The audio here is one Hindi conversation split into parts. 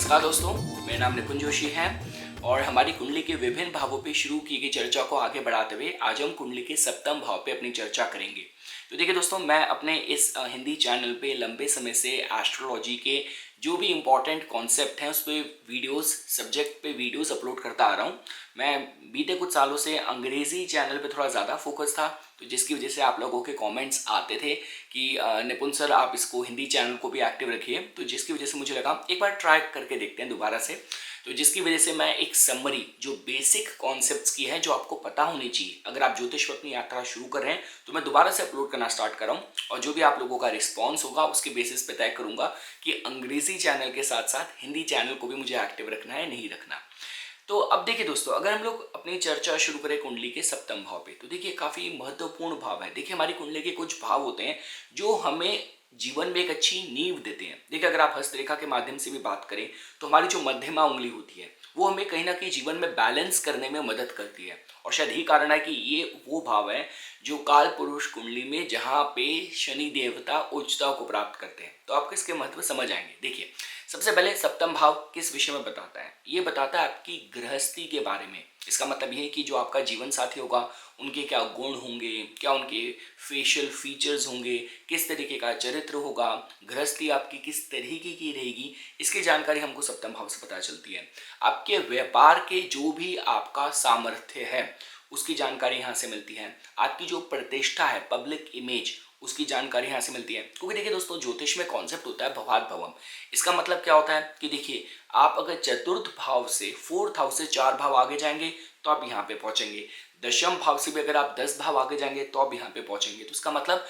नमस्कार दोस्तों, मेरा नाम निपुण जोशी है और हमारी कुंडली के विभिन्न भावों पे शुरू की गई चर्चा को आगे बढ़ाते हुए आज हम कुंडली के सप्तम भाव पे अपनी चर्चा करेंगे। तो देखिए दोस्तों, मैं अपने इस हिंदी चैनल पे लंबे समय से एस्ट्रोलॉजी के जो भी इम्पोर्टेंट कॉन्सेप्ट हैं उस पर वीडियोस, सब्जेक्ट पे वीडियोस अपलोड करता आ रहा हूँ। मैं बीते कुछ सालों से अंग्रेज़ी चैनल पे थोड़ा ज़्यादा फोकस था, तो जिसकी वजह से आप लोगों के कमेंट्स आते थे कि निपुण सर आप इसको हिंदी चैनल को भी एक्टिव रखिए, तो जिसकी वजह से मुझे लगा एक बार ट्राई करके देखते हैं दोबारा से। तो जिसकी वजह से मैं एक समरी जो बेसिक कॉन्सेप्ट्स की है जो आपको पता होनी चाहिए अगर आप ज्योतिष पर अपनी यात्रा शुरू कर रहे हैं, तो मैं दोबारा से अपलोड करना स्टार्ट कर रहा हूँ और जो भी आप लोगों का रिस्पॉन्स होगा उसके बेसिस पे तय करूँगा कि अंग्रेजी चैनल के साथ साथ हिंदी चैनल को भी मुझे एक्टिव रखना है नहीं रखना। तो अब देखिए दोस्तों, अगर हम लोग अपनी चर्चा शुरू करें कुंडली के सप्तम भाव पे, तो देखिए काफ़ी महत्वपूर्ण भाव है। देखिए हमारी कुंडली के कुछ भाव होते हैं जो हमें जीवन में एक अच्छी नींव देते हैं। देखिए अगर आप हस्तरेखा के माध्यम से भी बात करें तो हमारी जो मध्यमा उंगली होती है वो हमें कहीं ना कहीं जीवन में बैलेंस करने में मदद करती है और शायद यही कारण है कि ये वो भाव है जो काल पुरुष कुंडली में जहाँ पे शनि देवता उच्चता को प्राप्त करते हैं। तो आपको इसके महत्व समझ आएंगे। देखिए सबसे पहले सप्तम भाव किस विषय में बताता है? ये बताता है आपकी गृहस्थी के बारे में। इसका मतलब ये है कि जो आपका जीवन साथी होगा उनके क्या गुण होंगे, क्या उनके फेशियल फीचर्स होंगे, किस तरीके का चरित्र होगा, गृहस्थी आपकी किस तरीके की रहेगी, इसकी जानकारी हमको सप्तम भाव से पता चलती है। आपके व्यापार के जो भी आपका सामर्थ्य है उसकी जानकारी यहाँ से मिलती है। आपकी जो प्रतिष्ठा है, पब्लिक इमेज, उसकी जानकारी यहाँ से मिलती है। क्योंकि देखिए दोस्तों, ज्योतिष में कॉन्सेप्ट होता है भवाद भवम। इसका मतलब क्या होता है कि देखिए आप अगर चतुर्थ भाव से, फोर्थ हाउस से 4 भाव आगे जाएंगे तो आप यहाँ पे पहुंचेंगे। दशम भाव से भी अगर आप 10 भाव आगे जाएंगे तो आप यहाँ पे पहुंचेंगे। तो इसका मतलब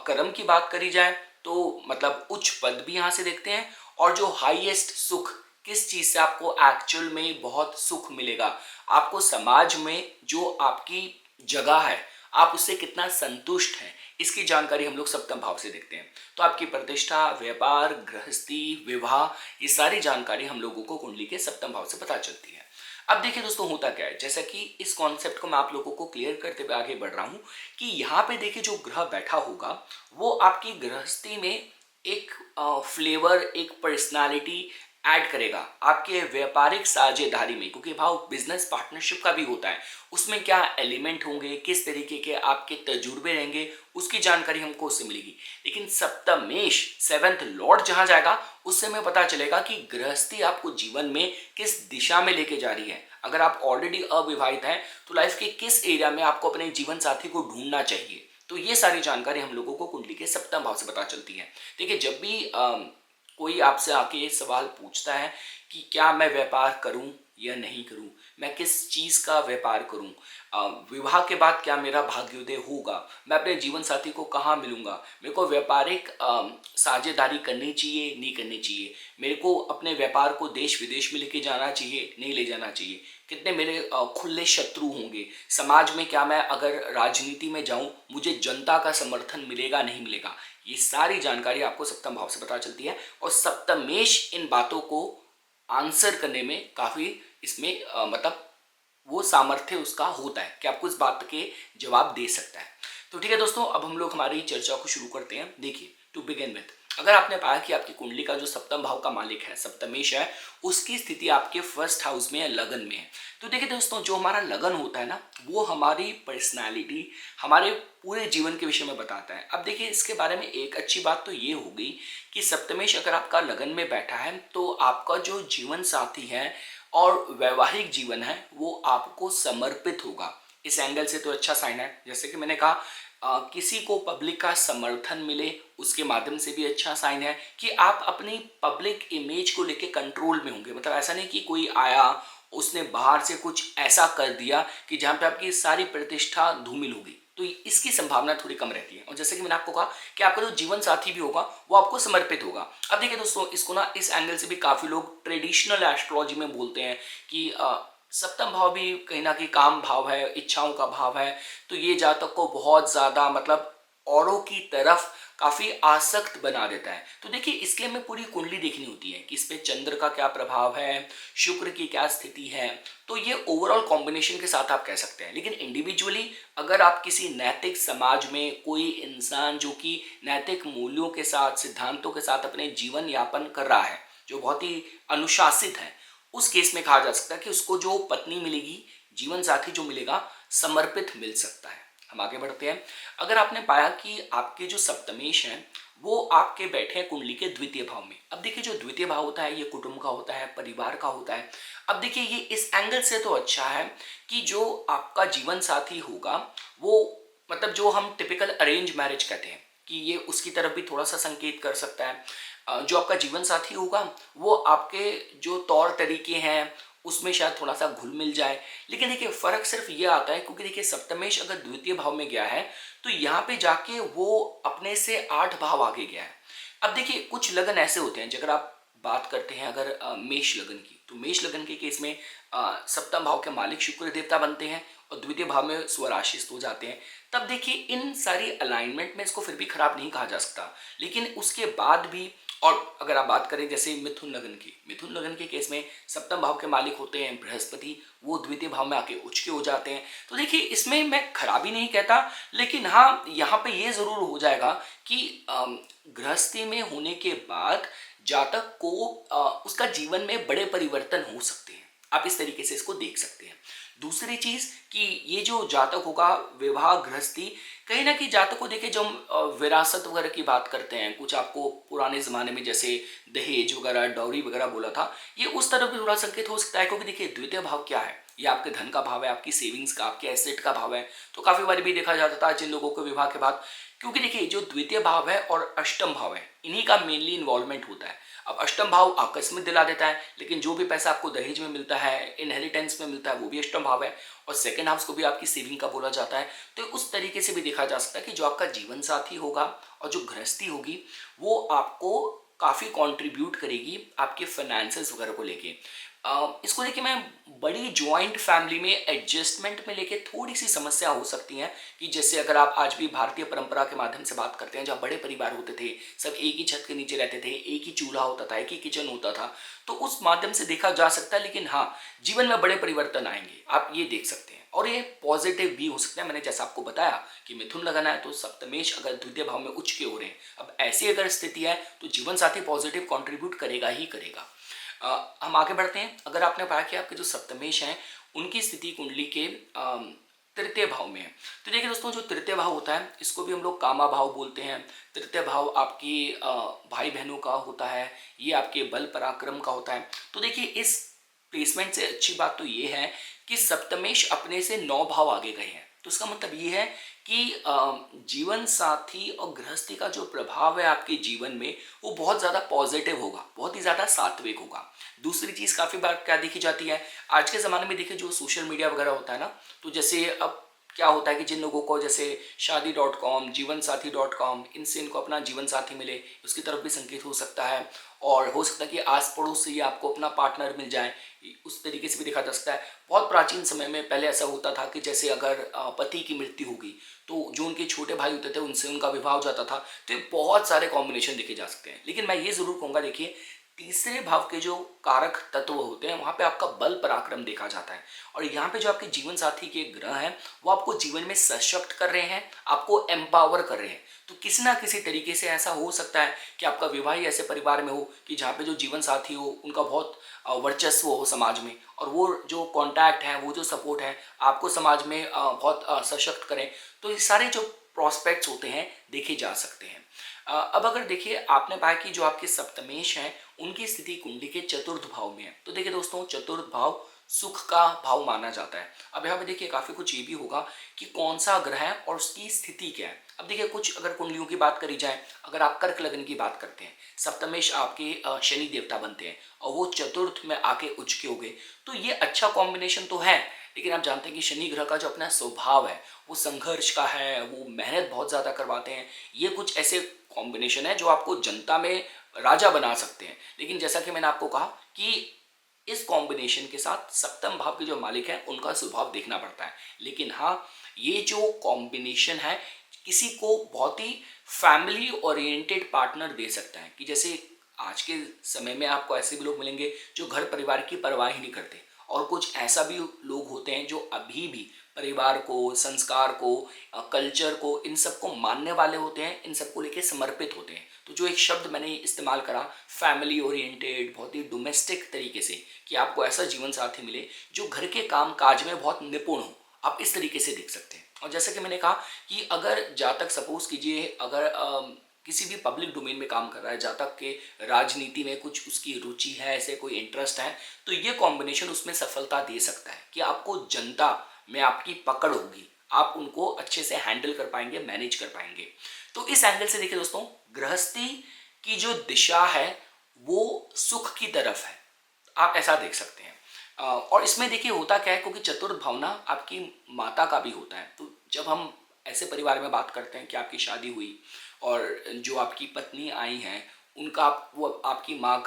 कर्म की बात करी जाए तो मतलब उच्च पद भी यहाँ से देखते हैं और जो हाईएस्ट सुख, किस चीज से आपको एक्चुअल में बहुत सुख मिलेगा, आपको समाज में जो आपकी जगह है आप उससे कितना संतुष्ट हैं, इसकी जानकारी हम लोग सप्तम भाव से देखते हैं। तो आपकी प्रतिष्ठा, व्यापार, गृहस्थी, विवाह, ये सारी जानकारी हम लोगों को कुंडली के सप्तम भाव से पता चलती है। अब देखिए दोस्तों, होता क्या है, जैसा कि इस कॉन्सेप्ट को मैं आप लोगों को क्लियर करते हुए आगे बढ़ रहा हूँ कि यहाँ पे देखिए जो ग्रह बैठा होगा वो आपकी गृहस्थी में एक फ्लेवर, एक पर्सनालिटी ऐड करेगा आपके व्यापारिक साझेदारी में। क्योंकि भाव बिजनेस पार्टनरशिप का भी होता है, उसमें क्या एलिमेंट होंगे, किस तरीके के आपके तजुर्बे रहेंगे, उसकी जानकारी हमको उससे मिलेगी। लेकिन सप्तमेश, सेवेंथ लॉर्ड जहां जाएगा उससे हमें पता चलेगा कि गृहस्थी आपको जीवन में किस दिशा में लेके जा रही है। अगर आप ऑलरेडी अविवाहित हैं तो लाइफ के किस एरिया में आपको अपने जीवन साथी को ढूंढना चाहिए। तो ये सारी जानकारी हम लोगों को कुंडली के सप्तम भाव से पता चलती है। देखिए जब भी कोई आपसे आके ये सवाल पूछता है कि क्या मैं व्यापार करूं या नहीं करूं, मैं किस चीज़ का व्यापार करूं, विवाह के बाद क्या मेरा भाग्योदय होगा, मैं अपने जीवन साथी को कहाँ मिलूंगा, मेरे को व्यापारिक साझेदारी करनी चाहिए नहीं करनी चाहिए, मेरे को अपने व्यापार को देश विदेश में लेके जाना चाहिए नहीं ले जाना चाहिए, कितने मेरे खुले शत्रु होंगे, समाज में क्या मैं अगर राजनीति में जाऊं मुझे जनता का समर्थन मिलेगा नहीं मिलेगा, ये सारी जानकारी आपको सप्तम भाव से पता चलती है। और सप्तमेश इन बातों को आंसर करने में काफ़ी इसमें मतलब वो सामर्थ्य उसका होता है कि आपको इस बात के जवाब दे सकता है। तो ठीक है दोस्तों, अब हम लोग हमारी चर्चा को शुरू करते हैं। देखिए टू बिगिन विथ, अगर आपने पाया कि आपकी कुंडली का जो सप्तम भाव का मालिक है, सप्तमेश है, उसकी स्थिति आपके फर्स्ट हाउस में या लगन में है, तो देखिए दोस्तों जो हमारा लगन होता है ना, वो हमारी पर्सनालिटी, हमारे पूरे जीवन के विषय में बताता है। अब देखिए इसके बारे में एक अच्छी बात तो ये हो गई कि सप्तमेश अगर आपका लगन में बैठा है तो आपका जो जीवन साथी है और वैवाहिक जीवन है वो आपको समर्पित होगा। इस एंगल से तो अच्छा साइन है। जैसे कि मैंने कहा किसी को पब्लिक का समर्थन मिले उसके माध्यम से भी अच्छा साइन है कि आप अपनी पब्लिक इमेज को लेके कंट्रोल में होंगे। मतलब ऐसा नहीं कि कोई आया उसने बाहर से कुछ ऐसा कर दिया कि जहाँ पे आपकी सारी प्रतिष्ठा धूमिल होगी, तो इसकी संभावना थोड़ी कम रहती है। और जैसे कि मैंने आपको कहा कि आपका जो जीवन साथी भी होगा वो आपको समर्पित होगा। अब देखिए दोस्तों, इसको ना इस एंगल से भी काफ़ी लोग ट्रेडिशनल एस्ट्रोलॉजी में बोलते हैं कि सप्तम भाव भी कहीं ना कहीं काम भाव है, इच्छाओं का भाव है, तो ये जातक को बहुत ज़्यादा मतलब औरों की तरफ काफ़ी आसक्त बना देता है। तो देखिए इसके हमें पूरी कुंडली देखनी होती है कि इस पे चंद्र का क्या प्रभाव है, शुक्र की क्या स्थिति है, तो ये ओवरऑल कॉम्बिनेशन के साथ आप कह सकते हैं। लेकिन इंडिविजुअली अगर आप किसी नैतिक समाज में कोई इंसान जो कि नैतिक मूल्यों के साथ, सिद्धांतों के साथ अपने जीवन यापन कर रहा है, जो बहुत ही अनुशासित है, उस केस में कहा जा सकता है कि उसको जो पत्नी मिलेगी, जीवन साथी जो मिलेगा, समर्पित मिल सकता है। हम आगे बढ़ते हैं। अगर आपने पाया कि आपके जो सप्तमेश हैं वो आपके बैठे हैं कुंडली के द्वितीय भाव में। अब देखिए जो द्वितीय भाव होता है ये कुटुंब का होता है, परिवार का होता है। अब देखिए ये इस एंगल से तो अच्छा है कि जो आपका जीवन साथी होगा वो मतलब जो हम टिपिकल अरेंज मैरिज कहते हैं कि ये उसकी तरफ भी थोड़ा सा संकेत कर सकता है। जो आपका जीवन साथी होगा वो आपके जो तौर तरीके हैं उसमें शायद थोड़ा सा घुल मिल जाए। लेकिन देखिए फर्क सिर्फ ये आता है क्योंकि देखिए सप्तमेश अगर द्वितीय भाव में गया है तो यहाँ पे जाके वो अपने से 8 भाव आगे गया है। अब देखिए कुछ लगन ऐसे होते हैं, अगर आप बात करते हैं अगर मेष लगन की, तो मेष लगन के केस में सप्तम भाव के मालिक शुक्र देवता बनते हैं और द्वितीय भाव में स्वराशिस्त हो जाते हैं। तब देखिए इन सारी अलाइनमेंट में इसको फिर भी खराब नहीं कहा जा सकता। लेकिन उसके बाद भी, और अगर आप बात करें जैसे मिथुन लगन की, मिथुन लगन के केस में सप्तम भाव के मालिक होते हैं बृहस्पति, वो द्वितीय भाव में आके उच्च के हो जाते हैं। तो देखिए इसमें मैं खराबी नहीं कहता, लेकिन हाँ यहाँ पे ये जरूर हो जाएगा कि गृहस्थी में होने के बाद जातक को उसका जीवन में बड़े परिवर्तन हो सकते हैं। आप इस तरीके से इसको देख सकते हैं। दूसरी चीज कि ये जो जातक होगा विवाह गृहस्थी, कहीं ना कहीं जातक को देखिए जब हम विरासत वगैरह की बात करते हैं, कुछ आपको पुराने ज़माने में जैसे दहेज वगैरह डॉरी वगैरह बोला था, ये उस तरफ भी थोड़ा संकेत हो सकता है। क्योंकि देखिए द्वितीय भाव क्या है, ये आपके धन का भाव है, आपकी सेविंग्स का, आपके एसेट का भाव है। तो काफ़ी बार भी देखा जाता था जिन लोगों को विवाह के बाद, क्योंकि देखिए जो द्वितीय भाव है और अष्टम भाव है इन्हीं का मेनली इन्वॉल्वमेंट होता है। अब अष्टम भाव आकस्मिक दिला देता है, लेकिन जो भी पैसा आपको दहेज में मिलता है, इनहेरिटेंस में मिलता है, वो भी अष्टम भाव है। और सेकंड हाउस को भी आपकी सेविंग का बोला जाता है। तो उस तरीके से भी देखा जा सकता है कि जो आपका जीवन साथी होगा और जो गृहस्थी होगी वो आपको काफ़ी कंट्रीब्यूट करेगी आपके फाइनेंसेस वगैरह को लेके। इसको लेके मैं बड़ी जॉइंट फैमिली में एडजस्टमेंट में लेके थोड़ी सी समस्या हो सकती है कि जैसे अगर आप आज भी भारतीय परंपरा के माध्यम से बात करते हैं, जहाँ बड़े परिवार होते थे, सब एक ही छत के नीचे रहते थे, एक ही चूल्हा होता था, एक ही किचन होता था, तो उस माध्यम से देखा जा सकता है। लेकिन हाँ, जीवन में बड़े परिवर्तन आएंगे, आप ये देख सकते हैं, और ये पॉजिटिव भी हो सकते हैं। मैंने जैसा आपको बताया कि मिथुन लगन है तो सप्तमेश अगर द्वितीय भाव में उच्च के हो रहे हैं, अब ऐसी अगर स्थिति है तो जीवन साथी पॉजिटिव कंट्रीब्यूट करेगा ही करेगा। हम आगे बढ़ते हैं। अगर आपने पाया कि आपके जो सप्तमेश हैं उनकी स्थिति कुंडली के तृतीय भाव में है, तो देखिए दोस्तों जो तृतीय भाव होता है इसको भी हम लोग कामा भाव बोलते हैं। तृतीय भाव आपकी भाई बहनों का होता है, ये आपके बल पराक्रम का होता है। तो देखिए इस प्लेसमेंट से अच्छी बात तो ये है कि सप्तमेश अपने से 9 भाव आगे गए हैं। तो इसका मतलब ये है कि जीवन साथी और गृहस्थी का जो प्रभाव है आपके जीवन में वो बहुत ज़्यादा पॉजिटिव होगा, बहुत ही ज़्यादा सात्विक होगा। दूसरी चीज़ काफ़ी बार क्या देखी जाती है आज के ज़माने में, देखिए जो सोशल मीडिया वगैरह होता है ना, तो जैसे अब क्या होता है कि जिन लोगों को जैसे शादी.com, जीवनसाथी.com, इनसे इनको अपना जीवन साथी मिले, उसकी तरफ भी संकेत हो सकता है। और हो सकता है कि आस पड़ोस से ही आपको अपना पार्टनर मिल जाए, उस तरीके से भी देखा जा सकता है। बहुत प्राचीन समय में पहले ऐसा होता था कि जैसे अगर पति की मृत्यु होगी तो जो उनके छोटे भाई होते थे उनसे उनका विवाह हो जाता था। तो ये बहुत सारे कॉम्बिनेशन देखे जा सकते हैं। लेकिन मैं ये ज़रूर कहूँगा, देखिए तीसरे भाव के जो कारक तत्व होते हैं वहाँ पे आपका बल पराक्रम देखा जाता है। और यहाँ पे जो आपके जीवन साथी के ग्रह हैं वो आपको जीवन में सशक्त कर रहे हैं, आपको एम्पावर कर रहे हैं। तो किसी ना किसी तरीके से ऐसा हो सकता है कि आपका विवाह ही ऐसे परिवार में हो कि जहाँ पे जो जीवन साथी हो उनका बहुत वर्चस्व हो समाज में, और वो जो कॉन्टैक्ट है, वो जो सपोर्ट है, आपको समाज में बहुत सशक्त करें। तो ये सारे जो प्रॉस्पेक्ट्स होते हैं देखे जा सकते हैं। अब अगर देखिए आपने पाया कि जो आपके सप्तमेश हैं उनकी स्थिति कुंडली के चतुर्थ भाव में है, तो देखिए दोस्तों चतुर्थ भाव सुख का भाव माना जाता है। अब यहाँ पे देखिए काफ़ी कुछ ये भी होगा कि कौन सा ग्रह है और उसकी स्थिति क्या है। अब देखिए कुछ अगर कुंडलियों की बात करी जाए, अगर आप कर्क लगन की बात करते हैं, सप्तमेश आपके शनि देवता बनते हैं और वो चतुर्थ में आके उच्च के हो गए, तो ये अच्छा कॉम्बिनेशन तो है। लेकिन आप जानते हैं कि शनि ग्रह का जो अपना स्वभाव है वो संघर्ष का है, वो मेहनत बहुत ज़्यादा करवाते हैं। ये कुछ ऐसे कॉम्बिनेशन है जो आपको जनता में राजा बना सकते हैं। लेकिन जैसा कि मैंने आपको कहा कि इस कॉम्बिनेशन के साथ सप्तम भाव के जो मालिक हैं उनका स्वभाव देखना पड़ता है। लेकिन हाँ, ये जो कॉम्बिनेशन है किसी को बहुत ही फैमिली ओरिएंटेड पार्टनर दे सकता है। कि जैसे आज के समय में आपको ऐसे भी लोग मिलेंगे जो घर परिवार की परवाह ही नहीं करते और कुछ ऐसा भी लोग होते हैं जो अभी भी परिवार को, संस्कार को, कल्चर को, इन सबको मानने वाले होते हैं, इन सबको लेके समर्पित होते हैं। तो जो एक शब्द मैंने इस्तेमाल करा, फैमिली ओरिएंटेड, बहुत ही डोमेस्टिक तरीके से, कि आपको ऐसा जीवन साथी मिले जो घर के काम काज में बहुत निपुण हो, आप इस तरीके से देख सकते हैं। और जैसे कि मैंने कहा कि अगर जातक सपोज कीजिए, अगर किसी भी पब्लिक डोमेन में काम कर रहा है, जातक के राजनीति में कुछ उसकी रुचि है, ऐसे कोई इंटरेस्ट है, तो ये कॉम्बिनेशन उसमें सफलता दे सकता है कि आपको जनता में आपकी पकड़ होगी, आप उनको अच्छे से हैंडल कर पाएंगे, मैनेज कर पाएंगे। तो इस एंगल से देखिए दोस्तों, गृहस्थी की जो दिशा है वो सुख की तरफ है, आप ऐसा देख सकते हैं। और इसमें देखिए होता क्या है, क्योंकि चतुर्थ भावना आपकी माता का भी होता है। तो जब हम ऐसे परिवार में बात करते हैं कि आपकी शादी हुई और जो आपकी पत्नी आई हैं, उनका वो आपकी माँ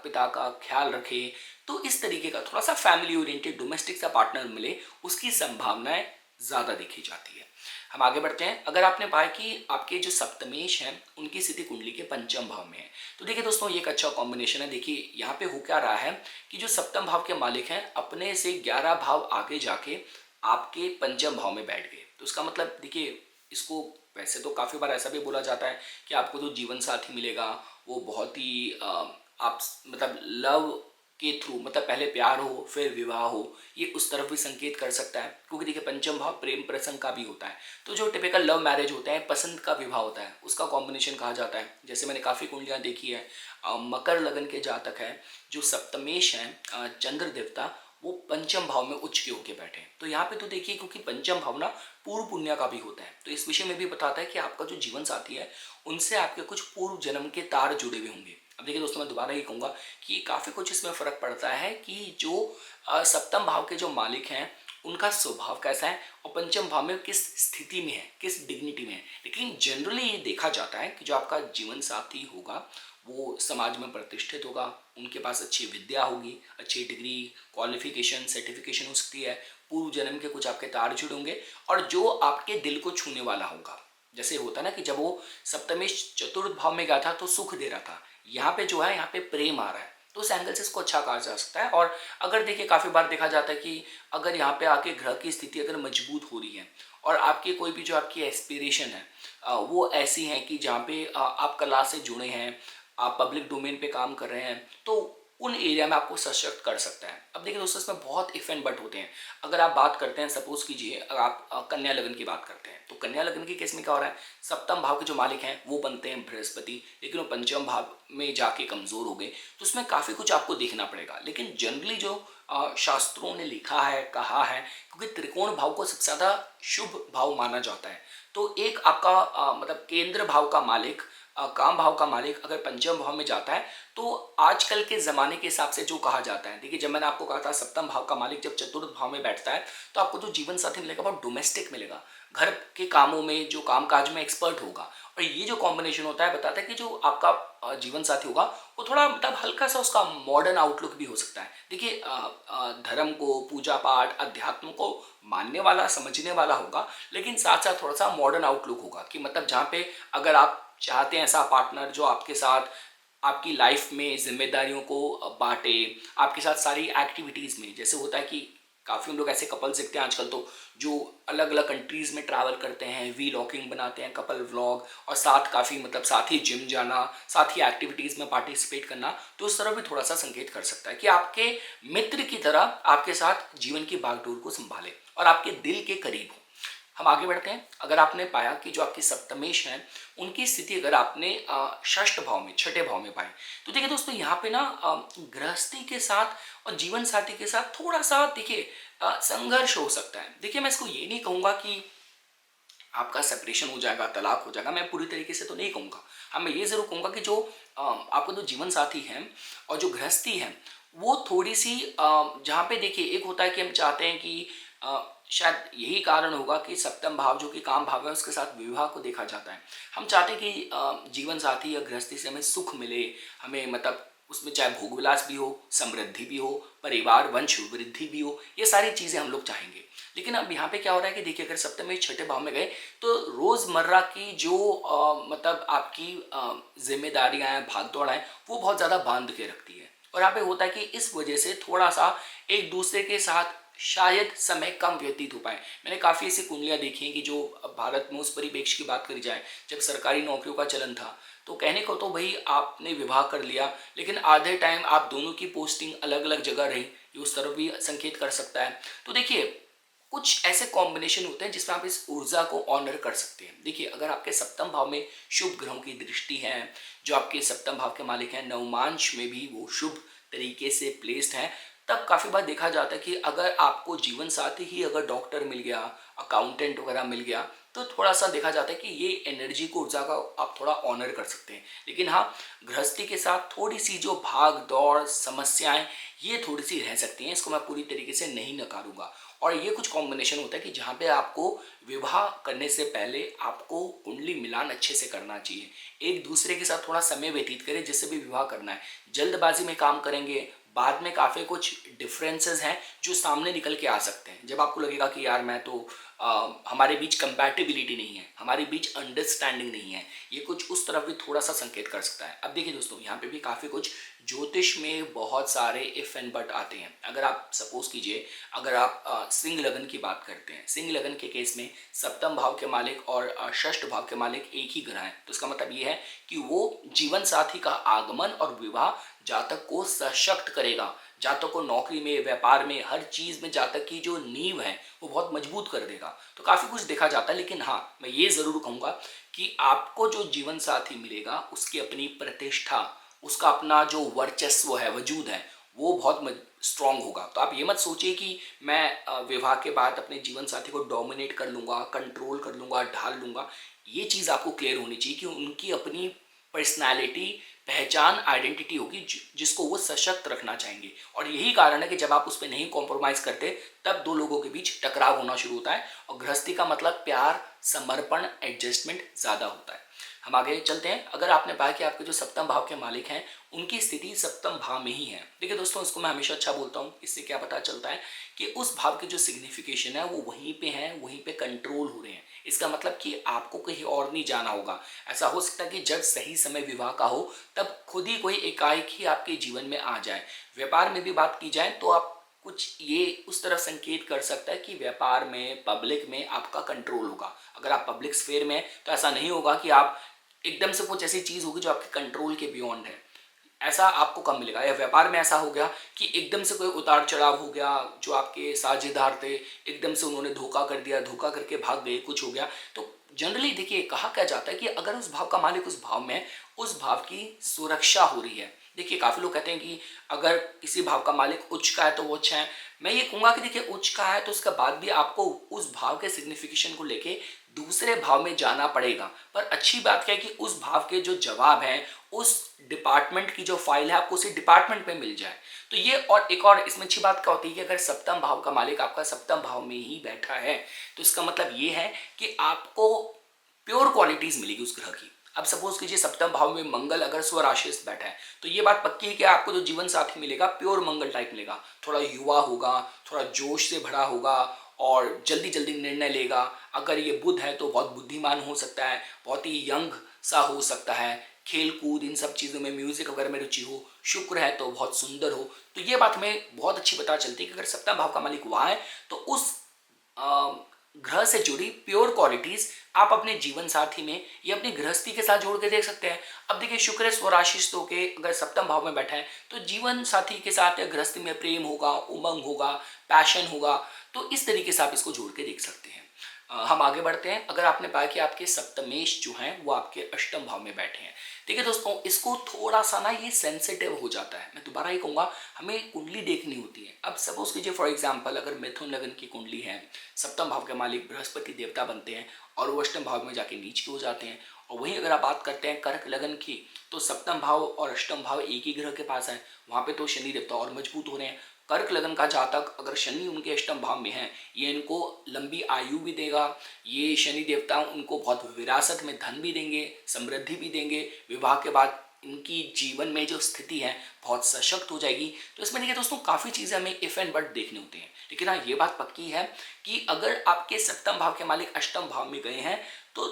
पिता का ख्याल रखे, तो इस तरीके का थोड़ा सा फैमिली ओरिएंटेड डोमेस्टिक सा पार्टनर मिले, उसकी संभावनाएं ज़्यादा देखी जाती है। हम आगे बढ़ते हैं। अगर आपने पाया कि आपके जो सप्तमेश हैं उनकी स्थिति कुंडली के पंचम भाव में है, तो देखिए दोस्तों ये एक अच्छा कॉम्बिनेशन है। देखिए यहाँ पे हो क्या रहा है कि जो सप्तम भाव के मालिक हैं अपने से 11 भाव आगे जाके आपके पंचम भाव में बैठ गए। तो उसका मतलब देखिए, इसको वैसे तो काफ़ी बार ऐसा भी बोला जाता है कि आपको जो जीवन साथी मिलेगा वो बहुत ही आप मतलब लव के थ्रू, मतलब पहले प्यार हो फिर विवाह हो, ये उस तरफ भी संकेत कर सकता है। क्योंकि देखिए पंचम भाव प्रेम प्रसंग का भी होता है। तो जो टिपिकल लव मैरिज होते हैं, पसंद का विवाह होता है, उसका कॉम्बिनेशन कहा जाता है। जैसे मैंने काफ़ी कुंडलियाँ देखी है, मकर लगन के जातक हैं, जो सप्तमेश हैं, चंद्र देवता, वो पंचम भाव में उच्च के होके बैठे हैं। तो यहाँ पे तो देखिए, क्योंकि पंचम भाव ना पूर्व पुण्य का भी होता है, तो इस विषय में भी बताता है कि आपका जो जीवन साथी है उनसे आपके कुछ पूर्व जन्म के तार जुड़े हुए होंगे। अब देखिए दोस्तों, मैं दोबारा ये कहूँगा कि काफ़ी कुछ इसमें फ़र्क पड़ता है कि जो सप्तम भाव के जो मालिक हैं उनका स्वभाव कैसा है और पंचम भाव में किस स्थिति में है, किस डिग्निटी में है। लेकिन जनरली ये देखा जाता है कि जो आपका जीवन साथी होगा वो समाज में प्रतिष्ठित होगा, उनके पास अच्छी विद्या होगी, अच्छी डिग्री, क्वालिफिकेशन, सर्टिफिकेशन हो सकती है, पूर्व जन्म के कुछ आपके तार जुड़े होंगे, और जो आपके दिल को छूने वाला होगा। जैसे होता है ना कि जब वो सप्तमेश चतुर्थ भाव में गया था तो सुख दे रहा था, यहाँ पे जो है यहाँ पे प्रेम आ रहा है, तो उस एंगल से इसको अच्छा कहा जा सकता है। और अगर देखिए काफ़ी बार देखा जाता है कि अगर यहाँ पे आके ग्रह की स्थिति अगर मजबूत हो रही है और आपकी कोई भी जो आपकी एस्पिरेशन है वो ऐसी है कि जहाँ पे आप कला से जुड़े हैं, आप पब्लिक डोमेन पे काम कर रहे हैं, तो उन एरिया में आपको सशक्त कर सकता है। अब देखिए दोस्तों, इसमें बहुत इफ एंड बट होते हैं। अगर आप बात करते हैं, सपोज कीजिए अगर आप कन्या लगन की बात करते हैं, तो कन्या लगन के केस में क्या हो रहा है, सप्तम भाव के जो मालिक हैं वो बनते हैं बृहस्पति, लेकिन वो पंचम भाव में जाके कमज़ोर हो गए, तो उसमें काफ़ी कुछ आपको देखना पड़ेगा। लेकिन जनरली जो शास्त्रों ने लिखा है, कहा है, क्योंकि त्रिकोण भाव को सबसे ज़्यादा शुभ भाव माना जाता है, तो एक आपका मतलब केंद्र भाव का मालिक, काम भाव का मालिक अगर पंचम भाव में जाता है, तो आजकल के ज़माने के हिसाब से जो कहा जाता है, देखिए जब मैंने आपको कहा था सप्तम भाव का मालिक जब चतुर्थ भाव में बैठता है तो आपको जो जीवन साथी मिलेगा बहुत डोमेस्टिक मिलेगा, घर के कामों में, जो कामकाज में एक्सपर्ट होगा। और ये जो कॉम्बिनेशन होता है बताता है कि जो आपका जीवन साथी होगा वो थोड़ा मतलब हल्का सा उसका मॉडर्न आउटलुक भी हो सकता है। देखिए धर्म को, पूजा पाठ, अध्यात्म को मानने वाला, समझने वाला होगा, लेकिन साथ साथ थोड़ा सा मॉडर्न आउटलुक होगा कि मतलब जहाँ पे अगर आप चाहते हैं ऐसा पार्टनर जो आपके साथ आपकी लाइफ में जिम्मेदारियों को बांटे, आपके साथ सारी एक्टिविटीज़ में, जैसे होता है कि काफ़ी हम लोग ऐसे कपल्स देखते हैं आजकल तो जो अलग अलग कंट्रीज़ में ट्रैवल करते हैं, वी लॉकिंग बनाते हैं, कपल व्लॉग, और साथ काफ़ी मतलब साथ ही जिम जाना, साथ ही एक्टिविटीज़ में पार्टिसिपेट करना, तो उस तरह भी थोड़ा सा संकेत कर सकता है कि आपके मित्र की तरह आपके साथ जीवन की बागडोर को संभाले और आपके दिल के करीब हो। हम आगे बढ़ते हैं। अगर आपने पाया कि जो आपकी सप्तमेश हैं उनकी स्थिति अगर आपने षष्ठ भाव में, छठे भाव में पाई, तो देखिए दोस्तों यहाँ पे ना गृहस्थी के साथ और जीवन साथी के साथ थोड़ा सा देखिए संघर्ष हो सकता है। देखिए मैं इसको ये नहीं कहूँगा कि आपका सेपरेशन हो जाएगा, तलाक हो जाएगा, मैं पूरी तरीके से तो नहीं कहूँगा। हाँ, मैं ये ज़रूर कहूँगा कि जो आपका जो जीवन साथी हैं और जो गृहस्थी है वो थोड़ी सी जहाँ पे देखिए एक होता है कि हम चाहते हैं कि शायद यही कारण होगा कि सप्तम भाव जो कि काम भाव है उसके साथ विवाह को देखा जाता है। हम चाहते हैं कि जीवन साथी या गृहस्थी से हमें सुख मिले, हमें मतलब उसमें चाहे भोग विलास भी हो, समृद्धि भी हो, परिवार वंश वृद्धि भी हो, ये सारी चीज़ें हम लोग चाहेंगे। लेकिन अब यहाँ पे क्या हो रहा है कि देखिए अगर सप्तम में छठे भाव में गए तो रोज़मर्रा की जो मतलब आपकी जिम्मेदारियाँ हैं, भाग दौड़ है, वो बहुत ज़्यादा बांध के रखती है। और यहाँ पे होता है कि इस वजह से थोड़ा सा एक दूसरे के साथ शायद समय कम व्यतीत हो पाए। मैंने काफ़ी ऐसी कुंडलियाँ देखी हैं कि जो भारत में उस परिप्रेक्ष्य की बात करी जाए, जब सरकारी नौकरियों का चलन था, तो कहने को तो भाई आपने विवाह कर लिया, लेकिन आधे टाइम आप दोनों की पोस्टिंग अलग अलग जगह रही, ये उस तरफ भी संकेत कर सकता है। तो देखिए, कुछ ऐसे कॉम्बिनेशन होते हैं जिसमें आप इस ऊर्जा को ऑनर कर सकते हैं। देखिए, अगर आपके सप्तम भाव में शुभ ग्रहों की दृष्टि है, जो आपके सप्तम भाव के मालिक हैं, नवमांश में भी वो शुभ तरीके से प्लेस्ड हैं, तब काफ़ी बार देखा जाता है कि अगर आपको जीवन साथी ही अगर डॉक्टर मिल गया, अकाउंटेंट वगैरह मिल गया, तो थोड़ा सा देखा जाता है कि ये एनर्जी को, ऊर्जा का आप थोड़ा ऑनर कर सकते हैं। लेकिन हाँ, गृहस्थी के साथ थोड़ी सी जो भाग दौड़ समस्याएं, ये थोड़ी सी रह सकती हैं, इसको मैं पूरी तरीके से नहीं नकारूंगा। और ये कुछ कॉम्बिनेशन होता है कि जहाँ पे आपको विवाह करने से पहले आपको कुंडली मिलान अच्छे से करना चाहिए, एक दूसरे के साथ थोड़ा समय व्यतीत करें जिससे भी विवाह करना है। जल्दबाजी में काम करेंगे, बाद में काफ़ी कुछ डिफरेंसेस हैं जो सामने निकल के आ सकते हैं। जब आपको लगेगा कि यार मैं तो हमारे बीच कंपैटिबिलिटी नहीं है, हमारे बीच अंडरस्टैंडिंग नहीं है, ये कुछ उस तरफ भी थोड़ा सा संकेत कर सकता है। अब देखिए दोस्तों, यहाँ पे भी काफ़ी कुछ ज्योतिष में बहुत सारे इफ एंड बट आते हैं। अगर आप सपोज कीजिए, अगर आप सिंह लगन की बात करते हैं, सिंह लगन के केस में सप्तम भाव के मालिक और षष्ठ भाव के मालिक एक ही ग्रह हैं, तो इसका मतलब ये है कि वो जीवन साथी का आगमन और विवाह जातक को सशक्त करेगा, जातक को नौकरी में, व्यापार में, हर चीज में जातक की जो नींव है वो बहुत मजबूत कर देगा। तो काफी कुछ देखा जाता है। लेकिन हाँ, मैं ये जरूर कहूंगा कि आपको जो जीवन साथी मिलेगा उसकी अपनी प्रतिष्ठा, उसका अपना जो वर्चस्व है, वजूद है, वो बहुत स्ट्रांग होगा। तो आप ये मत सोचिए कि मैं विवाह के बाद अपने जीवन साथी को डोमिनेट कर लूंगा, कंट्रोल कर लूंगा, ढाल लूंगा। ये चीज़ आपको क्लियर होनी चाहिए कि उनकी अपनी पर्सनैलिटी, पहचान, आइडेंटिटी होगी जिसको वो सशक्त रखना चाहेंगे। और यही कारण है कि जब आप उस पर नहीं कॉम्प्रोमाइज़ करते, तब दो लोगों के बीच टकराव होना शुरू होता है। और गृहस्थी का मतलब प्यार, समर्पण, एडजस्टमेंट ज़्यादा होता है। हम आगे चलते हैं। अगर आपने पाया कि आपके जो सप्तम भाव के मालिक हैं उनकी स्थिति सप्तम भाव में ही है, देखिए दोस्तों, इसको मैं हमेशा अच्छा बोलता हूँ। इससे क्या पता चलता है कि उस भाव की जो सिग्निफिकेशन है वो वहीं पे है, वहीं पे कंट्रोल हो रहे हैं। इसका मतलब कि आपको कहीं और नहीं जाना होगा। ऐसा हो सकता है कि जब सही समय विवाह का हो, तब खुद ही कोई एकाएक ही आपके जीवन में आ जाए। व्यापार में भी बात की जाए तो आप कुछ ये उस तरफ संकेत कर सकता है कि व्यापार में, पब्लिक में आपका कंट्रोल होगा। अगर आप पब्लिक स्फेयर में हैं तो ऐसा नहीं होगा कि आप एकदम से कुछ ऐसी चीज होगी जो आपके कंट्रोल के बियॉन्ड है, ऐसा आपको कम मिलेगा। या व्यापार में ऐसा हो गया कि एकदम से कोई उतार चढ़ाव हो गया, जो आपके साझेदार थे एकदम से उन्होंने धोखा कर दिया, धोखा करके भाग गए, कुछ हो गया। तो जनरली देखिए, कहा क्या जाता है कि अगर उस भाव का मालिक उस भाव में है, उस भाव की सुरक्षा हो रही है। देखिए, काफी लोग कहते हैं कि अगर किसी भाव का मालिक उच्च का है तो वो अच्छा है। मैं ये कहूंगा कि देखिए, उच्च का है तो उसके बाद भी आपको उस भाव के सिग्निफिकेशन को लेके दूसरे भाव में जाना पड़ेगा। पर अच्छी बात क्या है कि उस भाव के जो जवाब हैं, उस डिपार्टमेंट की जो फाइल है, आपको उसी डिपार्टमेंट में मिल जाए। तो ये, और एक और इसमें अच्छी बात क्या होती है कि अगर सप्तम भाव का मालिक आपका सप्तम भाव में ही बैठा है, तो इसका मतलब ये है कि आपको प्योर क्वालिटीज मिलेगी उस ग्रह की। अब सपोज कीजिए सप्तम भाव में मंगल अगर स्वराशि से बैठा है, तो ये बात पक्की है कि आपको जो जीवन साथी मिलेगा प्योर मंगल टाइप मिलेगा। थोड़ा युवा होगा, थोड़ा जोश से भरा होगा और जल्दी जल्दी निर्णय लेगा। अगर ये बुध है तो बहुत बुद्धिमान हो सकता है, बहुत ही यंग सा हो सकता है, खेल कूद इन सब चीज़ों में, म्यूजिक वगैरह में रुचि हो। शुक्र है तो बहुत सुंदर हो। तो ये बात हमें बहुत अच्छी पता चलती है कि अगर सप्तम भाव का मालिक वहाँ है तो उस ग्रह से जुड़ी प्योर क्वालिटीज आप अपने जीवन साथी में या अपनी गृहस्थी के साथ जोड़ के देख सकते हैं। अब देखिए, शुक्र स्वराशिष के अगर सप्तम भाव में बैठा है तो जीवन साथी के साथ या गृहस्थी में प्रेम होगा, उमंग होगा, पैशन होगा। तो इस तरीके से आप इसको जोड़ के देख सकते हैं। हम आगे बढ़ते हैं। अगर आपने पाया कि आपके सप्तमेश जो हैं वो आपके अष्टम भाव में बैठे हैं, देखिए दोस्तों, इसको थोड़ा सा ना ये सेंसिटिव हो जाता है। मैं दोबारा ही कहूँगा, हमें कुंडली देखनी होती है। अब सपोज कीजिए फॉर एग्जांपल, अगर मिथुन लगन की कुंडली है, सप्तम भाव के मालिक बृहस्पति देवता बनते हैं और वो अष्टम भाव में जाके नीच के हो जाते हैं। और वहीं अगर आप बात करते हैं कर्क लगन की, तो सप्तम भाव और अष्टम भाव एक ही ग्रह के पास है, वहाँ पे तो शनि देवता और मजबूत हो रहे हैं। कर्क लगन का जातक अगर शनि उनके अष्टम भाव में है, ये इनको लंबी आयु भी देगा। ये शनि देवता उनको बहुत विरासत में धन भी देंगे, समृद्धि भी देंगे। विवाह के बाद इनकी जीवन में जो स्थिति है बहुत सशक्त हो जाएगी। तो इसमें देखिए दोस्तों, काफ़ी चीज़ें हमें इफ एंड बट देखने होते हैं। लेकिन हाँ, ये बात पक्की है कि अगर आपके सप्तम भाव के मालिक अष्टम भाव में गए हैं तो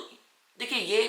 देखिए, ये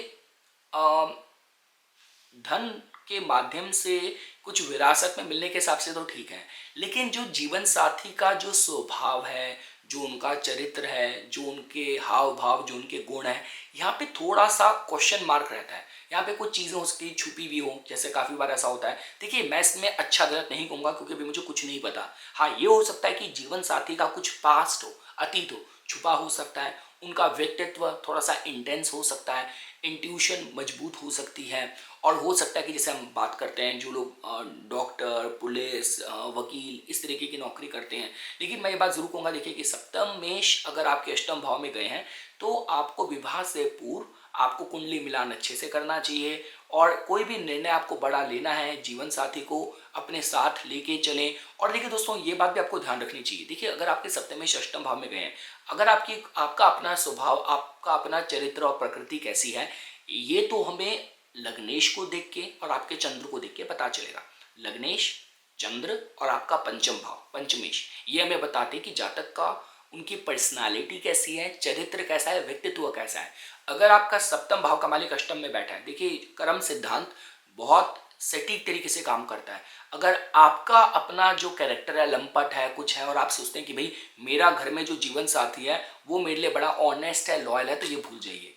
धन के माध्यम से कुछ विरासत में मिलने के हिसाब से तो ठीक है, लेकिन जो जीवन साथी का जो स्वभाव है, जो उनका चरित्र है, जो उनके हाव भाव, जो उनके गुण है, यहाँ पे थोड़ा सा क्वेश्चन मार्क रहता है। यहाँ पे कुछ चीज़ें हो सकती है छुपी भी हो, जैसे काफ़ी बार ऐसा होता है। देखिए, मैं इसमें अच्छा गलत नहीं कहूँगा क्योंकि अभी मुझे कुछ नहीं पता। हाँ, ये हो सकता है कि जीवन साथी का कुछ पास्ट हो, अतीत हो, छुपा हो सकता है, उनका व्यक्तित्व थोड़ा सा इंटेंस हो सकता है, इंट्यूशन मजबूत हो सकती है, और हो सकता है कि जैसे हम बात करते हैं जो लोग डॉक्टर, पुलिस, वकील इस तरीके की नौकरी करते हैं। लेकिन मैं ये बात जरूर कहूँगा, देखिए कि सप्तम मेष अगर आपके अष्टम भाव में गए हैं तो आपको विवाह से पूर्व आपको कुंडली मिलान अच्छे से करना चाहिए, और कोई भी निर्णय आपको बड़ा लेना है, जीवन साथी को अपने साथ लेके चलें। और देखिए दोस्तों, ये बात भी आपको ध्यान रखनी चाहिए। देखिए, अगर आपके सप्तमेश अष्टम भाव में गए हैं, अगर आपका अपना स्वभाव, आपका अपना चरित्र और प्रकृति कैसी है, ये तो हमें लग्नेश को देख के और आपके चंद्र को देख के पता चलेगा। लग्नेश, चंद्र और आपका पंचम भाव पंचमेश, ये हमें बताते हैं कि जातक का, उनकी पर्सनालिटी कैसी है, चरित्र कैसा है, व्यक्तित्व कैसा है। अगर आपका सप्तम भाव का मालिक अष्टम में बैठा है, देखिए कर्म सिद्धांत बहुत सटीक तरीके से काम करता है। अगर आपका अपना जो कैरेक्टर है लंपट है, कुछ है, और आप सोचते हैं कि भाई मेरा घर में जो जीवन साथी है वो मेरे लिए बड़ा ऑनेस्ट है, लॉयल है, तो ये भूल जाइए।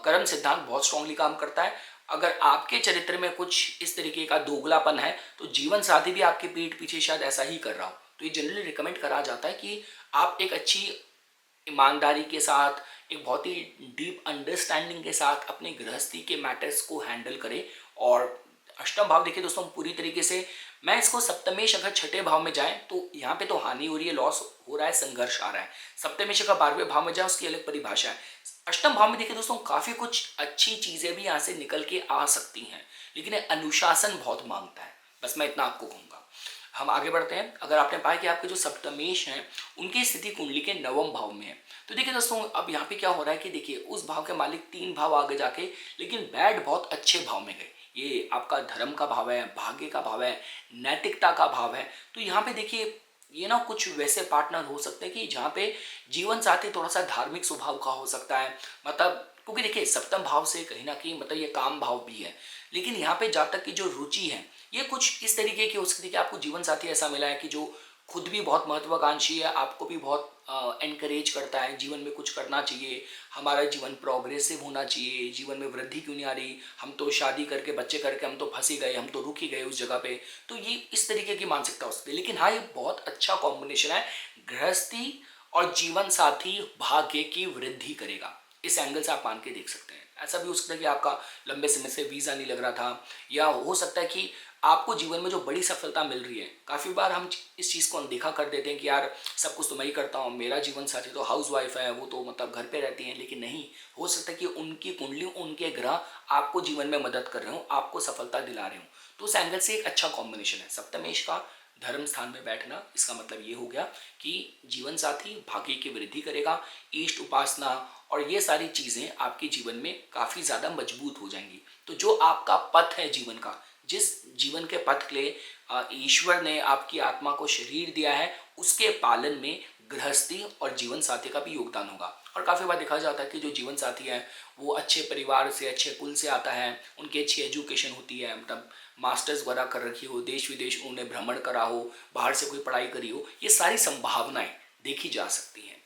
कर्म सिद्धांत बहुत स्ट्रांगली काम करता है। अगर आपके चरित्र में कुछ इस तरीके का दोगलापन है तो जीवन साथी भी आपके पीठ पीछे शायद ऐसा ही कर रहा हो। तो ये जनरली रिकमेंड करा जाता है कि आप एक अच्छी ईमानदारी के साथ, एक बहुत ही डीप अंडरस्टैंडिंग के साथ अपने गृहस्थी के मैटर्स को हैंडल करें। और अष्टम भाव देखिए दोस्तों, पूरी तरीके से मैं इसको सप्तमेश अगर छठे भाव में जाए तो यहाँ पे तो हानि हो रही है, लॉस हो रहा है, संघर्ष आ रहा है। सप्तमेश अगर 12वें भाव में जाए उसकी अलग परिभाषा है। अष्टम भाव में देखिए दोस्तों, काफ़ी कुछ अच्छी चीज़ें भी यहाँ से निकल के आ सकती हैं, लेकिन अनुशासन बहुत मांगता है। बस मैं इतना आपको कहूँगा। हम आगे बढ़ते हैं। अगर आपने पाया कि आपके जो सप्तमेश हैं उनकी स्थिति कुंडली के नवम भाव में है, तो देखिए दोस्तों, अब यहाँ पे क्या हो रहा है कि देखिए उस भाव के मालिक 3 भाव आगे जाके लेकिन बैड बहुत अच्छे भाव में गए। ये आपका धर्म का भाव है, भाग्य का भाव है, नैतिकता का भाव है। तो यहाँ पे देखिए ये ना कुछ वैसे पार्टनर हो सकते हैं कि जहाँ पे जीवन साथी थोड़ा सा धार्मिक स्वभाव का हो सकता है। मतलब क्योंकि देखिए सप्तम भाव से कहीं ना कहीं मतलब ये काम भाव भी है, लेकिन यहाँ पे जातक की जो रुचि है ये कुछ इस तरीके की हो सकती है कि आपको जीवन साथी ऐसा मिला है कि जो खुद भी बहुत महत्वाकांक्षी है, आपको भी बहुत एनकरेज करता है, जीवन में कुछ करना चाहिए, हमारा जीवन प्रोग्रेसिव होना चाहिए, जीवन में वृद्धि क्यों नहीं आ रही, हम तो शादी करके बच्चे करके हम तो फंस ही गए, हम तो रुक ही गए उस जगह पे। तो ये इस तरीके की मानसिकता हो सकती है। लेकिन हाँ, ये बहुत अच्छा कॉम्बिनेशन है, गृहस्थी और जीवन साथी भाग्य की वृद्धि करेगा। इस एंगल से आप मान के देख सकते हैं। ऐसा भी हो सकता है कि आपका लंबे समय से वीज़ा नहीं लग रहा था, या हो सकता है कि आपको जीवन में जो बड़ी सफलता मिल रही है, काफ़ी बार हम इस चीज़ को अनदेखा कर देते हैं कि यार सब कुछ तो मैं ही करता हूँ, मेरा जीवन साथी तो हाउस वाइफ है, वो तो मतलब घर पे रहती हैं। लेकिन नहीं, हो सकता है कि उनकी कुंडली, उनके ग्रह आपको जीवन में मदद कर रहे हो, आपको सफलता दिला रहे हो। तो उस एंगल से एक अच्छा कॉम्बिनेशन है सप्तमेश का धर्म स्थान में बैठना। इसका मतलब ये हो गया कि जीवन साथी भाग्य की वृद्धि करेगा, इष्ट उपासना और ये सारी चीज़ें आपके जीवन में काफ़ी ज़्यादा मजबूत हो जाएंगी। तो जो आपका पथ है जीवन का, जिस जीवन के पथ के लिए ईश्वर ने आपकी आत्मा को शरीर दिया है, उसके पालन में गृहस्थी और जीवन साथी का भी योगदान होगा। और काफ़ी बार देखा जाता है कि जो जीवन साथी है वो अच्छे परिवार से, अच्छे कुल से आता है, उनकी अच्छी एजुकेशन होती है, मतलब मास्टर्स वगैरह कर रखी हो, देश विदेश उन्होंने भ्रमण करा हो, बाहर से कोई पढ़ाई करी हो, ये सारी संभावनाएं देखी जा सकती हैं।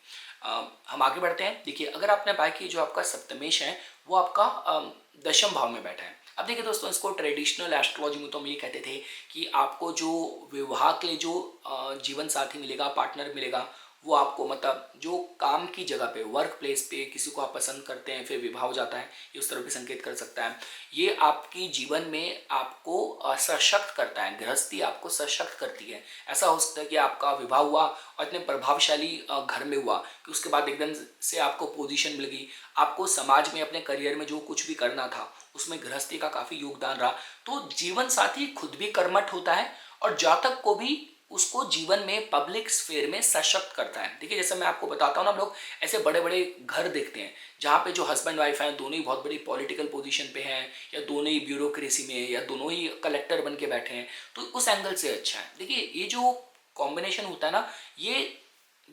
हम आगे बढ़ते हैं। देखिए, अगर आपने पाया कि जो आपका सप्तमेश है वो आपका दशम भाव में बैठा है। अब देखिए दोस्तों, इसको ट्रेडिशनल एस्ट्रोलॉजी में तो हम ये कहते थे कि आपको जो विवाह के लिए जो जीवन साथी मिलेगा, पार्टनर मिलेगा, वो आपको मतलब जो काम की जगह पे, वर्क प्लेस पे किसी को आप पसंद करते हैं फिर विवाह हो जाता है, ये उस तरह के संकेत कर सकता है। ये आपकी जीवन में आपको सशक्त करता है, गृहस्थी आपको सशक्त करती है। ऐसा हो सकता है कि आपका विवाह हुआ और इतने प्रभावशाली घर में हुआ कि उसके बाद एकदम से आपको पोजीशन मिल गई, आपको समाज में अपने करियर में जो कुछ भी करना था उसमें गृहस्थी का काफ़ी योगदान रहा। तो जीवन साथी खुद भी कर्मठ होता है और जातक को भी उसको जीवन में पब्लिक स्फेयर में सशक्त करता है। देखिए, जैसे मैं आपको बताता हूँ ना, हम लोग ऐसे बड़े बड़े घर देखते हैं जहाँ पे जो हस्बैंड वाइफ हैं दोनों ही बहुत बड़ी पॉलिटिकल पोजीशन पे हैं, या दोनों ही ब्यूरोक्रेसी में, या दोनों ही कलेक्टर बन के बैठे हैं, तो उस एंगल से अच्छा है। देखिए, ये जो कॉम्बिनेशन होता है ना, ये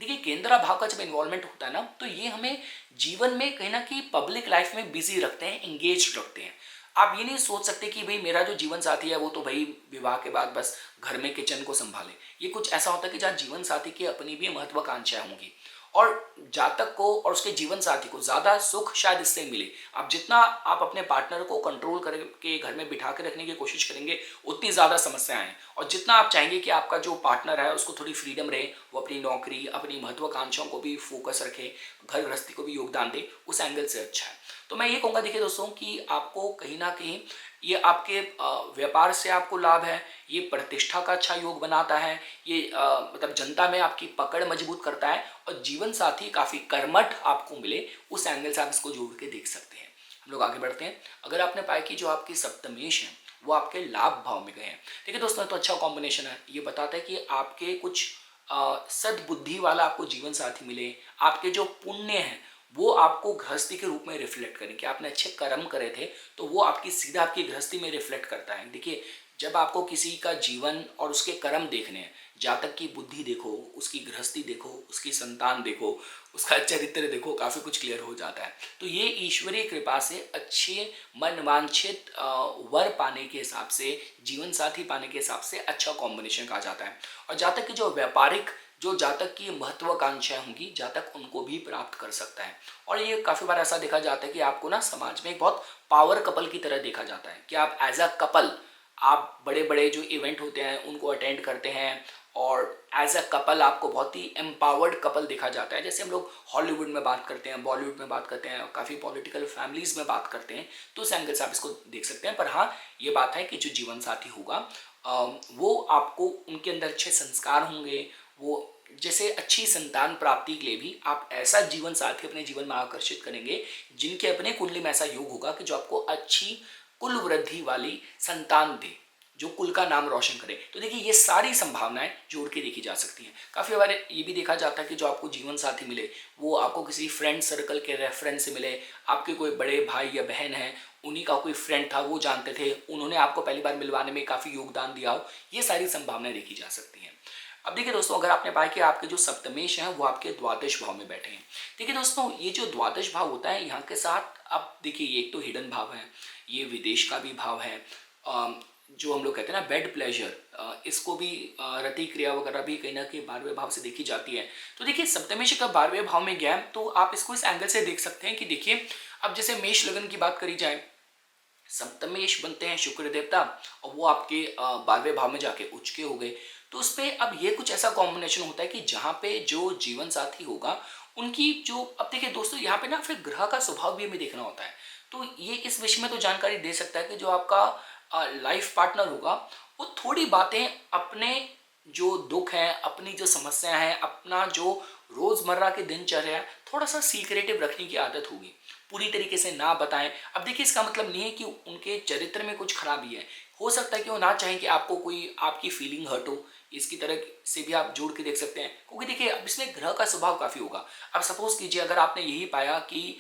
देखिए केंद्र भाव का जब इन्वॉल्वमेंट होता है ना, तो ये हमें जीवन में कहीं ना कहीं पब्लिक लाइफ में बिजी रखते हैं, इंगेज रखते हैं। आप ये नहीं सोच सकते कि भाई मेरा जो जीवन साथी है वो तो भाई विवाह के बाद बस घर में किचन को संभाले। ये कुछ ऐसा होता है कि जहाँ जीवन साथी की अपनी भी महत्वाकांक्षाएं होंगी, और जातक को और उसके जीवन साथी को ज़्यादा सुख शायद इससे मिले। आप जितना आप अपने पार्टनर को कंट्रोल करके घर में बिठा के रखने की कोशिश करेंगे, उतनी ज़्यादा समस्याएं हैं। और जितना आप चाहेंगे कि आपका जो पार्टनर है उसको थोड़ी फ्रीडम रहे, वो अपनी नौकरी, अपनी महत्वाकांक्षाओं को भी फोकस रखे, घर गृहस्थी को भी योगदान दे, उस एंगल से अच्छा है। तो मैं ये कहूँगा, देखिए दोस्तों, कि आपको कहीं ना कहीं ये आपके व्यापार से आपको लाभ है, ये प्रतिष्ठा का अच्छा योग बनाता है, ये मतलब जनता में आपकी पकड़ मजबूत करता है, और जीवन साथी काफ़ी कर्मठ आपको मिले, उस एंगल से आप इसको जोड़ के देख सकते हैं। हम लोग आगे बढ़ते हैं। अगर आपने पाया कि जो आपकी सप्तमेश है वो आपके लाभ भाव में गए हैं, देखिए दोस्तों, तो अच्छा कॉम्बिनेशन है। ये बताता है कि आपके कुछ सद्बुद्धि वाला आपको जीवन साथी मिले, आपके जो पुण्य हैं वो आपको गृहस्थी के रूप में रिफ्लेक्ट करें, कि आपने अच्छे कर्म करे थे तो वो आपकी सीधा आपकी गृहस्थी में रिफ्लेक्ट करता है। देखिए, जब आपको किसी का जीवन और उसके कर्म देखने हैं, जातक की बुद्धि देखो, उसकी गृहस्थी देखो, उसकी संतान देखो, उसका चरित्र देखो, काफ़ी कुछ क्लियर हो जाता है। तो ये ईश्वरीय कृपा से अच्छे मनवांछित वर पाने के हिसाब से, जीवन साथी पाने के हिसाब से अच्छा कॉम्बिनेशन कहा जाता है। और जातक की जो व्यापारिक, जो जातक की महत्वाकांक्षाएं होंगी, जातक उनको भी प्राप्त कर सकता है। और ये काफ़ी बार ऐसा देखा जाता है कि आपको ना समाज में एक बहुत पावर कपल की तरह देखा जाता है, कि आप एज अ कपल, आप बड़े बड़े जो इवेंट होते हैं उनको अटेंड करते हैं, और एज अ कपल आपको बहुत ही एम्पावर्ड कपल देखा जाता है। जैसे हम लोग हॉलीवुड में बात करते हैं, बॉलीवुड में बात करते हैं, काफ़ी पॉलिटिकल फैमिलीज़ में बात करते हैं, तो उस एंगल से आप इसको देख सकते हैं। पर हाँ, ये बात है कि जो जीवन साथी होगा वो आपको, उनके अंदर अच्छे संस्कार होंगे, वो जैसे अच्छी संतान प्राप्ति के लिए भी आप ऐसा जीवन साथी अपने जीवन में आकर्षित करेंगे जिनके अपने कुंडली में ऐसा योग होगा कि जो आपको अच्छी कुल वृद्धि वाली संतान दे, जो कुल का नाम रोशन करे। तो देखिए, ये सारी संभावनाएं जोड़ के देखी जा सकती हैं। काफ़ी बार ये भी देखा जाता है कि जो आपको जीवन साथी मिले वो आपको किसी फ्रेंड सर्कल के रेफरेंस से मिले, आपके कोई बड़े भाई या बहन हैं, उन्हीं का कोई फ्रेंड था, वो जानते थे, उन्होंने आपको पहली बार मिलवाने में काफ़ी योगदान दिया हो, ये सारी संभावनाएं देखी जा सकती हैं। अब देखिए दोस्तों, अगर आपने पाया कि आपके जो सप्तमेश हैं वो आपके द्वादश भाव में बैठे हैं, देखिए दोस्तों, ये जो द्वादश भाव होता है यहाँ के साथ, अब देखिए, ये एक तो हिडन भाव है, ये विदेश का भी भाव है, जो हम लोग कहते हैं ना बेड प्लेजर, इसको भी रति क्रिया वगैरह भी कहीं ना कहीं 12वें भाव से देखी जाती है। तो देखिए, सप्तमेश का 12वें भाव में गया, तो आप इसको इस एंगल से देख सकते हैं कि देखिए, अब जैसे मेष लगन की बात करी जाए, सप्तमेश बनते हैं शुक्र देवता, और वो आपके 12वें भाव में जाके उच्च के हो गए। तो उस पर अब ये कुछ ऐसा कॉम्बिनेशन होता है कि जहाँ पे जो जीवन साथी होगा उनकी जो, अब देखिए दोस्तों, यहाँ पे ना फिर ग्रह का स्वभाव भी हमें देखना होता है। तो ये इस विषय में तो जानकारी दे सकता है कि जो आपका लाइफ पार्टनर होगा वो थोड़ी बातें अपने जो दुख है, अपनी जो समस्या है, अपना जो रोज़मर्रा की दिनचर्या है, थोड़ा सा सीक्रेटिव रखने की आदत होगी, पूरी तरीके से ना बताएं। अब देखिए, इसका मतलब नहीं है कि उनके चरित्र में कुछ खराबी है, हो सकता है कि वो ना चाहें कि आपको कोई आपकी फीलिंग हर्ट हो, इसकी तरह से भी आप जोड़ के देख सकते हैं। क्योंकि देखिए, अब इसमें ग्रह का स्वभाव काफ़ी होगा। अब सपोज कीजिए, अगर आपने यही पाया कि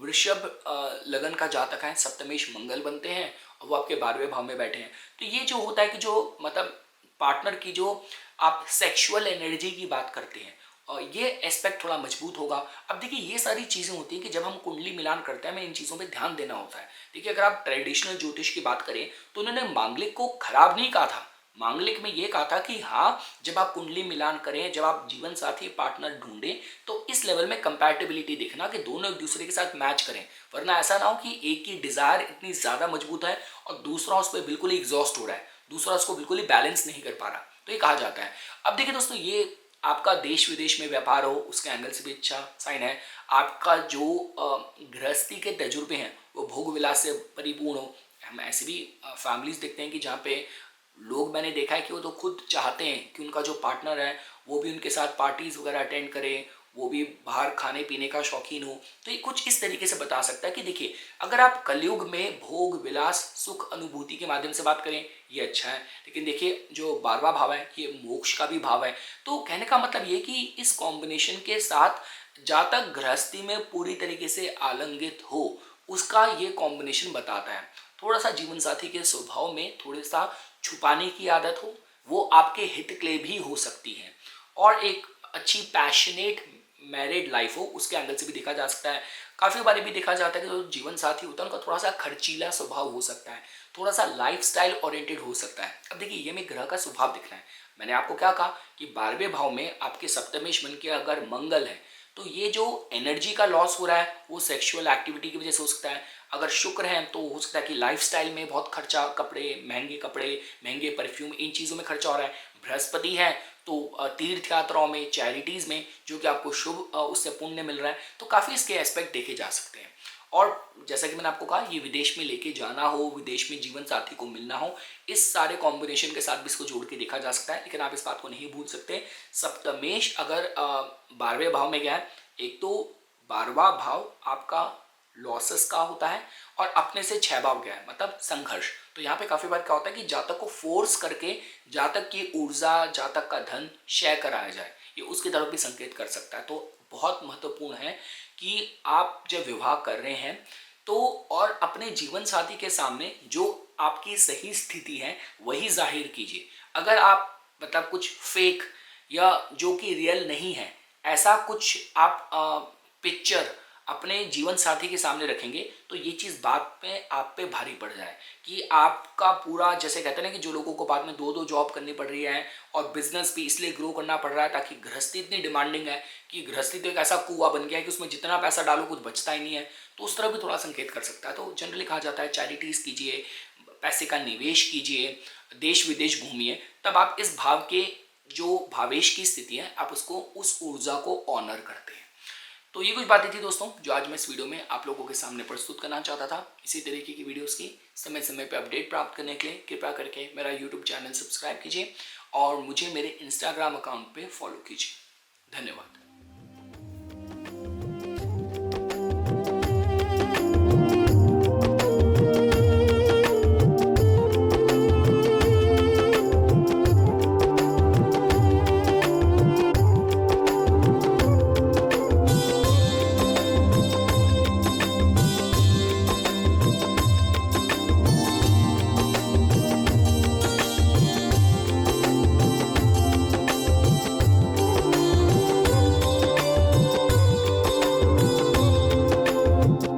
वृषभ लगन का जातक है, सप्तमेश मंगल बनते हैं और वो आपके 12वें भाव में बैठे हैं, तो ये जो होता है कि जो मतलब पार्टनर की जो आप सेक्सुअल एनर्जी की बात करते हैं, और ये एस्पेक्ट थोड़ा मजबूत होगा। अब देखिए, ये सारी चीज़ें होती हैं कि जब हम कुंडली मिलान करते हैं, हमें इन चीज़ों पे ध्यान देना होता है। देखिए, अगर आप ट्रेडिशनल ज्योतिष की बात करें तो उन्होंने मांगलिक को खराब नहीं कहा था, मांगलिक में ये कहा था कि हाँ, जब आप कुंडली मिलान करें, जब आप जीवन साथी पार्टनर ढूंढें, तो इस लेवल में कंपैटिबिलिटी देखना कि दोनों एक दूसरे के साथ मैच करें, वरना ऐसा ना हो कि एक की डिज़ायर इतनी ज़्यादा मजबूत है और दूसरा उस पर बिल्कुल ही एग्जॉस्ट हो रहा है, दूसरा उसको बिल्कुल ही बैलेंस नहीं कर पा रहा। तो ये कहा जाता है। अब देखिए दोस्तों, ये आपका देश विदेश में व्यापार हो, उसके एंगल से भी अच्छा साइन है। आपका जो गृहस्थी के तजुर्बे हैं वो भोग विलास से परिपूर्ण हो। हम ऐसे भी फैमिलीज देखते हैं कि जहाँ पे लोग, मैंने देखा है कि वो तो खुद चाहते हैं कि उनका जो पार्टनर है वो भी उनके साथ पार्टीज वगैरह अटेंड करे, वो भी बाहर खाने पीने का शौकीन हो। तो ये कुछ इस तरीके से बता सकता है कि देखिए, अगर आप कलयुग में भोग विलास सुख अनुभूति के माध्यम से बात करें, ये अच्छा है। लेकिन देखिए, जो 12वां भाव है ये मोक्ष का भी भाव है। तो कहने का मतलब ये कि इस कॉम्बिनेशन के साथ जातक गृहस्थी में पूरी तरीके से आलंगित हो, उसका ये कॉम्बिनेशन बताता है। थोड़ा सा जीवन साथी के स्वभाव में थोड़ा सा छुपाने की आदत हो, वो आपके हित के लिए भी हो सकती है, और एक अच्छी पैशनेट मैरिड लाइफ हो, उसके एंगल से भी देखा जा सकता है। काफ़ी बार भी देखा जाता है कि जो जीवन साथी होता है उनका थोड़ा सा खर्चीला स्वभाव हो सकता है, थोड़ा सा लाइफस्टाइल ओरिएंटेड हो सकता है। अब देखिए ये में ग्रह का स्वभाव दिख रहा है। मैंने आपको क्या कहा कि 12वें भाव में आपके सप्तमेश मन के अगर मंगल है तो ये जो एनर्जी का लॉस हो रहा है वो सेक्सुअल एक्टिविटी की वजह से हो सकता है। अगर शुक्र है तो हो सकता है कि लाइफस्टाइल में बहुत खर्चा, कपड़े, महंगे परफ्यूम, इन चीज़ों में खर्चा हो रहा है। बृहस्पति है तो तीर्थ यात्राओं में, चैरिटीज़ में, जो कि आपको शुभ उससे पुण्य मिल रहा है। तो काफ़ी इसके एस्पेक्ट देखे जा सकते हैं। और जैसा कि मैंने आपको कहा, ये विदेश में लेके जाना हो, विदेश में जीवन साथी को मिलना हो, इस सारे कॉम्बिनेशन के साथ भी इसको जोड़ के देखा जा सकता है। लेकिन आप इस बात को नहीं भूल सकते, सप्तमेश अगर 12वें भाव में गया है, एक तो 12वां भाव आपका लॉसेस का होता है और अपने से 6 भाव गया है, मतलब संघर्ष। तो यहाँ पे काफ़ी बार क्या होता है कि जातक को फोर्स करके जातक की ऊर्जा, जातक का धन क्षय कराया जाए, ये उसकी तरफ भी संकेत कर सकता है। तो बहुत महत्वपूर्ण है कि आप जब विवाह कर रहे हैं तो और अपने जीवन साथी के सामने जो आपकी सही स्थिति है वही जाहिर कीजिए। अगर आप मतलब कुछ फेक या जो कि रियल नहीं है, ऐसा कुछ आप पिक्चर अपने जीवन साथी के सामने रखेंगे तो ये चीज़ बात में आप पे भारी पड़ जाए कि आपका पूरा, जैसे कहते हैं ना कि जो लोगों को बाद में 2-2 जॉब करनी पड़ रही है और बिजनेस भी इसलिए ग्रो करना पड़ रहा है ताकि गृहस्थी इतनी डिमांडिंग है कि गृहस्थी तो एक ऐसा कुआं बन गया है कि उसमें जितना पैसा डालो कुछ बचता ही नहीं है। तो उस तरह भी थोड़ा संकेत कर सकता है। तो जनरली कहा जाता है चैरिटीज़ कीजिए, पैसे का निवेश कीजिए, देश विदेश घूमिए, तब आप इस भाव के जो भावेश की स्थिति है आप उसको, उस ऊर्जा को ऑनर करते हैं। तो ये कुछ बातें थी दोस्तों जो आज मैं इस वीडियो में आप लोगों के सामने प्रस्तुत करना चाहता था। इसी तरीके की वीडियोस की समय समय पर अपडेट प्राप्त करने के लिए कृपया करके मेरा यूट्यूब चैनल सब्सक्राइब कीजिए और मुझे मेरे इंस्टाग्राम अकाउंट पे फॉलो कीजिए। धन्यवाद।